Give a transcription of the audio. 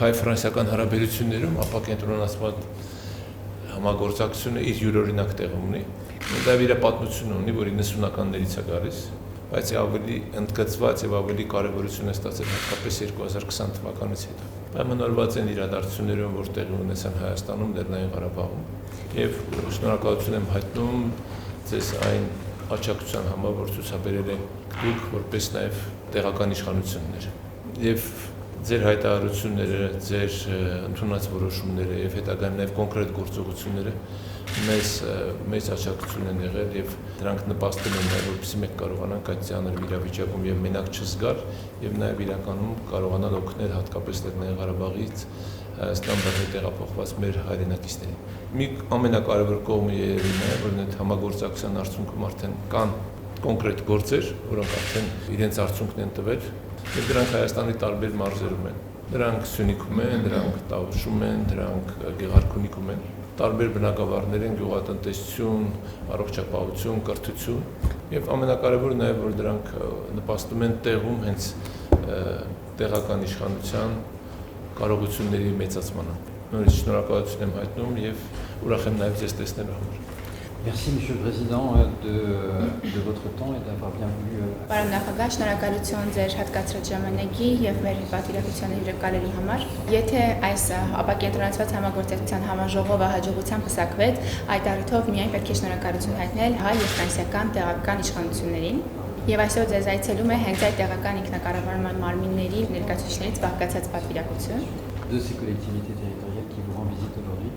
հայ-ֆրանսիական հարաբերություններում ապակենտրոնացման համագործակցությունը իր յուրօրինակ տեղում ունի։ Դա իր պատմությունը ունի, որ 90-ականներից է գալիս, բայց ավելի ընդգծված եւ ավելի կարեւորություն է ստացել հատկապես 2020 թվականից հետո։ Պայմանավորված են իրադարձություններում, որ տեղի ունեցան Հայաստանում, Լեռնային Ղարաբաղում, եւ շնորհակալություն եմ հայտնում ձեզ այն աջակցության համար, որ ցուցաբերել եք դուք որպես նաեւ տեղական իշխանություններ։ Եվ ձեր հայտարարությունները, ձեր ընդունած որոշումները եւ հետագայում նաեւ կոնկրետ գործողությունները մեծ աջակցություն են եղել եւ դրանք նպաստում են նաեւ որպեսզի մենք կարողանանք այդ ծանր իրավիճակում եւ մենակ չզգալ եւ նաեւ իրականում կարողանալ օգնել հատկապես Լեռնային Ղարաբաղից Հայաստան բռնի տեղափոխված մեր հայրենակիցներին։ Մի ամենակարևոր կողմը երևի նաեւ որ այդ համագործակցության արդյունքում արդեն կան կոնկրետ գործեր, որոնք արդեն իրենց արդյունքն են տվել եւ դրանք Հայաստանի տարբեր մարզերում են։ Դրանք Սյունիքում են, դրանք Տավուշում են, դրանք Գեղարքունիքում են։ Տարբեր բնակավարներ են, գյուղատնտեսություն, առողջապահություն, կրթություն եւ ամենակարևորը նաեւ որ դրանք նպաստում են տեղում հենց տեղական իշխանության կարողությունների մեծացմանը։ Նորից շնորհակալություն եմ հայտնում եւ ուրախ եմ նաեւ ձեզ տեսնելու համար։ Merci Monsieur le Président de votre temps et d'avoir bien voulu. Պարոն նախագահ, շնորհակալություն ձեր հատկացրած ժամանակի եւ մեր պատվիրակության հյուրընկալերի համար։ Եթե այս ապակենտրոնացված համագործակցության համաժողովը հաջողությամբ պսակվեց, այդ առիթով միայն պետք է շնորհակալություն հայտնել հայ եւ ֆրանսիական տեղական իշխանություններին։ Եվ այսօր ձեզ այցելում է հենց այդ տեղական ինքնակառավարման մարմինների ներկայացուցիչներից բաղկացած պատվիրակություն։ De ces collectivités